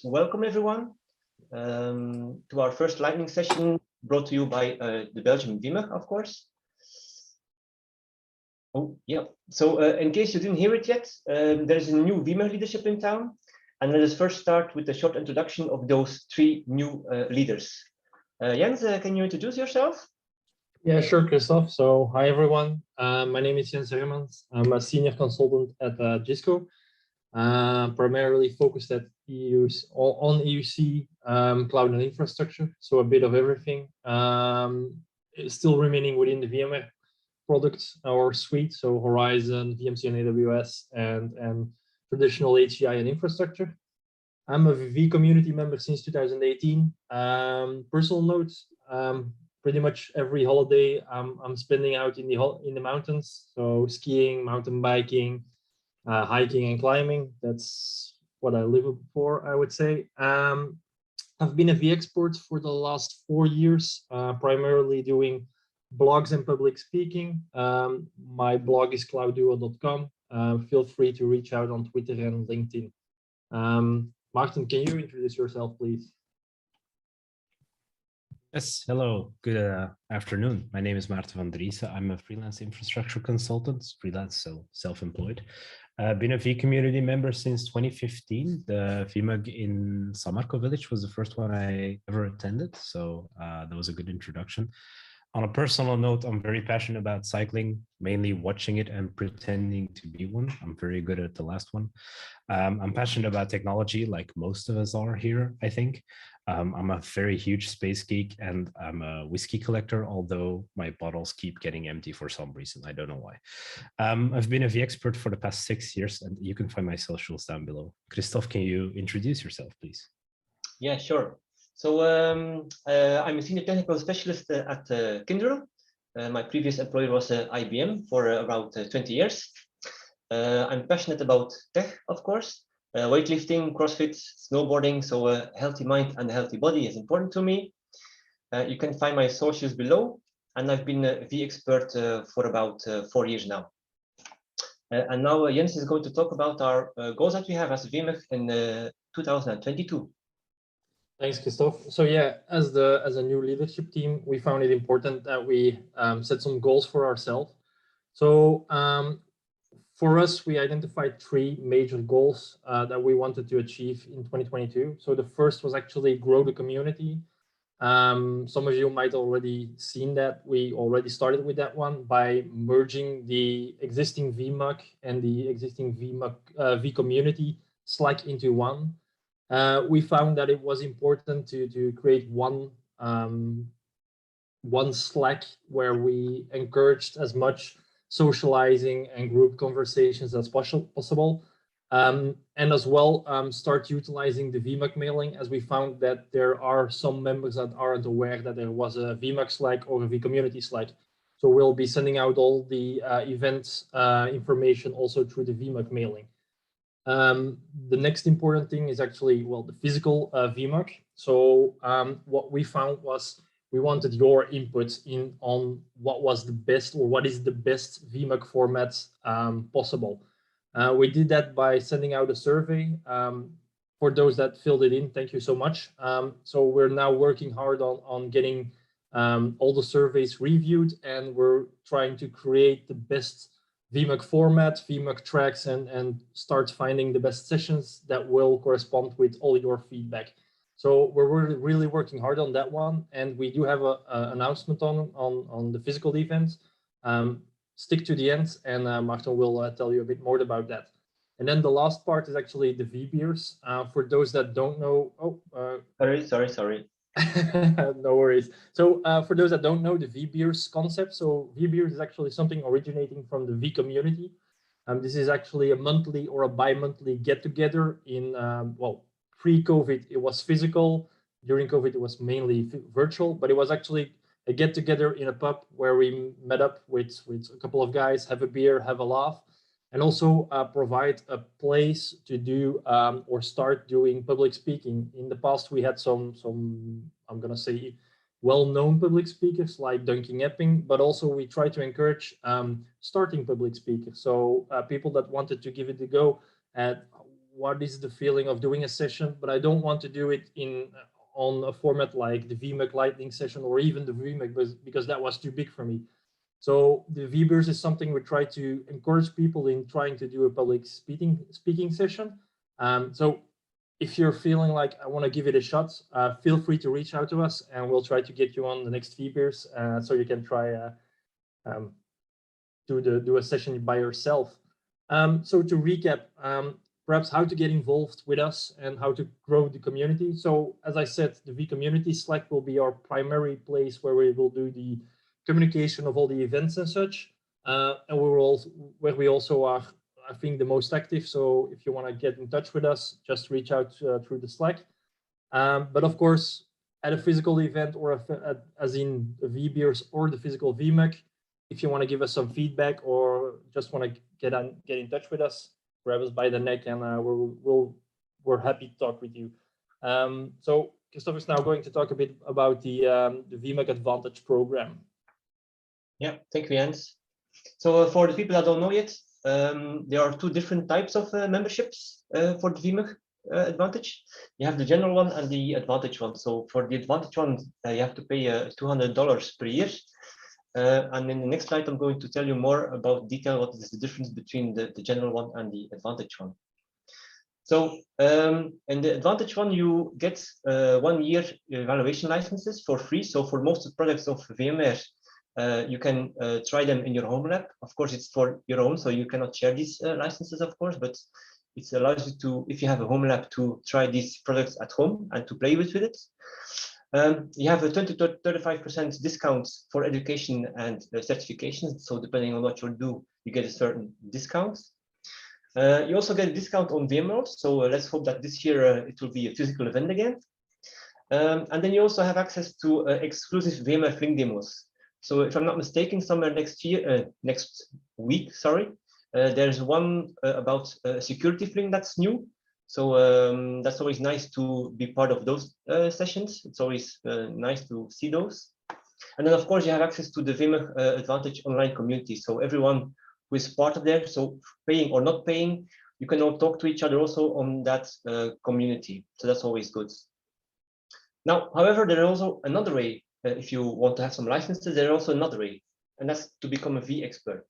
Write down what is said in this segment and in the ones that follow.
Welcome everyone to our first lightning session brought to you by the Belgian VMUG, of course. Oh, yeah. So in case you didn't hear it yet, there's a new VMware leadership in town. And let us first start with a short introduction of those three new leaders. Jens, can you introduce yourself? Yeah, sure, Christoph. So hi, everyone. My name is Jens Hermans. I'm a senior consultant at Gisco, primarily focused at on EUC, cloud and infrastructure. So a bit of everything. Still remaining within the VMware products or suite, so Horizon, VMC and AWS, and traditional HCI and infrastructure. I'm a V community member since 2018. Personal notes, pretty much every holiday I'm spending out in the mountains, so skiing, mountain biking, hiking and climbing. That's what I live for, I would say. I've been a V expert for the last 4 years, primarily doing blogs and public speaking. My blog is cloudduo.com. Feel free to reach out on Twitter and LinkedIn. Martin, can you introduce yourself, please? Yes, hello, good afternoon. My name is Maarten van Driessen. I'm a freelance infrastructure consultant, freelance, so self-employed. Been a V community member since 2015. The VMUG in San Marco Village was the first one I ever attended, so that was a good introduction. On a personal note, I'm very passionate about cycling, mainly watching it and pretending to be one. I'm very good at the last one. I'm passionate about technology, like most of us are here, I think. I'm a very huge space geek, and I'm a whiskey collector, although my bottles keep getting empty for some reason. I don't know why. I've been a V expert for the past 6 years, and you can find my socials down below. Christoph, can you introduce yourself, please? Yeah, sure. So I'm a senior technical specialist at Kyndryl. My previous employer was IBM for around 20 years. I'm passionate about tech, of course. Weightlifting, CrossFit, snowboarding, so a healthy mind and a healthy body is important to me. You can find my socials below, and I've been a V expert for about 4 years now. And now Jens is going to talk about our goals that we have as VMware in 2022. Thanks, Christoph. So yeah, as a new leadership team, we found it important that we set some goals for ourselves. So for us, we identified 3 major goals that we wanted to achieve in 2022. So the first was actually grow the community. Some of you might already seen that. We already started with that one by merging the existing VMUG and the existing VMUG V community Slack into one. We found that it was important to create one Slack where we encouraged as much socializing and group conversations as possible, and as well start utilizing the VMUG mailing, as we found that there are some members that aren't aware that there was a VMUG Slack or a V community Slack. So we'll be sending out all the events information also through the VMUG mailing. The next important thing is actually, well, the physical VMUG. So what we found was we wanted your input on what was the best, or what is the best VMUG format possible. We did that by sending out a survey. For those that filled it in, thank you so much. So we're now working hard on getting all the surveys reviewed, and we're trying to create the best VMUG format, VMUG tracks, and start finding the best sessions that will correspond with all your feedback. So we're really working hard on that one, and we do have an announcement on the physical events. Stick to the end, and Martin will tell you a bit more about that. And then the last part is actually the V-beers. For those that don't know, Sorry. No worries. So for those that don't know the V-beers concept, so V-beers is actually something originating from the V community. This is actually a monthly or a bi-monthly get-together in, well, pre-COVID, it was physical. During COVID, it was mainly virtual, but it was actually a get-together in a pub where we met up with a couple of guys, have a beer, have a laugh, and also provide a place to do or start doing public speaking. In the past, we had some I'm gonna say, well-known public speakers like Duncan Epping, but also we try to encourage starting public speakers. So people that wanted to give it a go at what is the feeling of doing a session, but I don't want to do it on a format like the VMUG Lightning session or even the VMUG, because that was too big for me. So the VBeers is something we try to encourage people in trying to do a public speaking session. So if you're feeling like I want to give it a shot, feel free to reach out to us, and we'll try to get you on the next VBeers, so you can try do a session by yourself. So to recap, perhaps how to get involved with us and how to grow the community. So as I said, the V Community Slack will be our primary place where we will do the communication of all the events and such. And where we also are, I think, the most active. So if you want to get in touch with us, just reach out through the Slack. But of course, at a physical event or as in the VBeers or the physical VMUG, if you want to give us some feedback or just want to get in touch with us, grab us by the neck, and we're happy to talk with you. So Christophe is now going to talk a bit about the VMUG Advantage program. Yeah, thank you, Jens. So for the people that don't know yet, there are two different types of memberships for the VMUG Advantage. You have the general one and the Advantage one. So for the Advantage one, you have to pay $200 per year. And in the next slide, I'm going to tell you more about detail what is the difference between the general one and the Advantage one. So in the Advantage one, you get 1 year evaluation licenses for free. So for most of the products of VMware, you can try them in your home lab. Of course, it's for your own, so you cannot share these licenses, of course, but it allows you to, if you have a home lab, to try these products at home and to play with it. You have a 20 to 35% discount for education and certifications. So depending on what you do, you get a certain discount. You also get a discount on VMworld. So let's hope that this year it will be a physical event again. And then you also have access to exclusive VMware Fling demos. So if I'm not mistaken, somewhere next week, sorry, there's one about security Fling that's new. So that's always nice to be part of those sessions. It's always nice to see those. And then, of course, you have access to the VMware Advantage online community. So everyone who is part of there, so paying or not paying, you can all talk to each other also on that community. So that's always good. Now, however, there is also another way. If you want to have some licenses, there is also another way, and that's to become a V expert.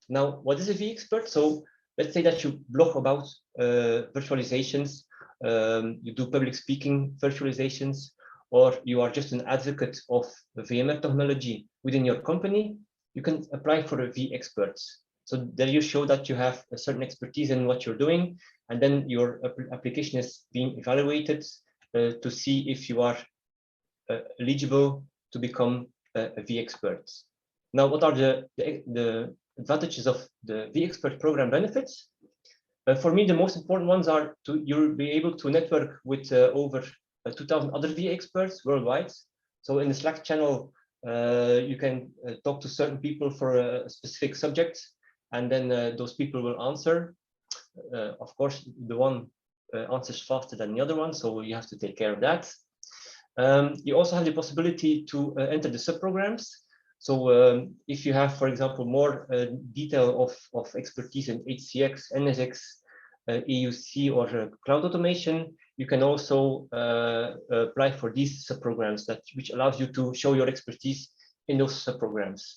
Now, what is a V expert? So let's say that you blog about virtualizations, you do public speaking virtualizations, or you are just an advocate of VMware technology within your company, you can apply for a V expert. So there you show that you have a certain expertise in what you're doing, and then your application is being evaluated to see if you are eligible to become a V expert. Now, what are the advantages of the V expert program benefits? For me, the most important ones are you'll be able to network with over 2,000 other V experts worldwide. So in the Slack channel, you can talk to certain people for a specific subject, and then those people will answer. Of course, the one answers faster than the other one, so you have to take care of that. You also have the possibility to enter the subprograms. So if you have, for example, more detail of expertise in HCX, NSX, EUC, or cloud automation, you can also apply for these subprograms, which allows you to show your expertise in those subprograms.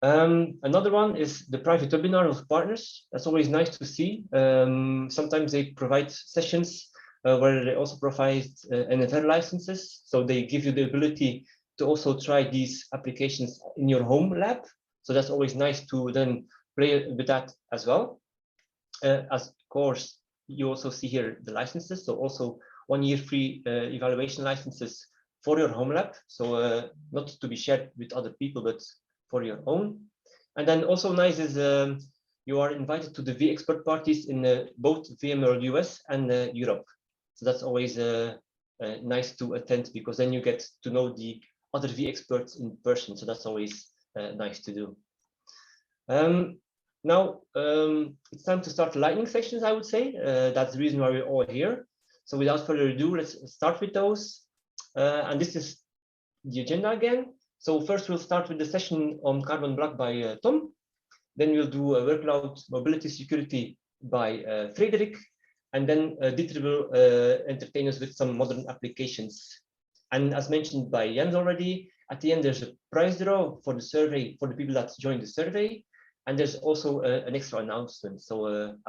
Another one is the private webinar of partners. That's always nice to see. Sometimes they provide sessions where they also provide NFR licenses. So they give you the ability to also try these applications in your home lab. So that's always nice to then play with that as well. As of course, you also see here the licenses. So also 1 year free evaluation licenses for your home lab. So not to be shared with other people, but for your own. And then also nice is you are invited to the V expert parties in both VMware US and Europe. So that's always nice to attend, because then you get to know the other V experts in person. So that's always nice to do. Now it's time to start the lightning sessions, I would say. That's the reason why we're all here. So without further ado, let's start with those. And this is the agenda again. So first we'll start with the session on Carbon Black by Tom. Then we'll do a workload mobility security by Frederik, and then Dieter will entertain us with some modern applications. And as mentioned by Jens already, at the end there's a prize draw for the survey for the people that joined the survey, and there's also an extra announcement. So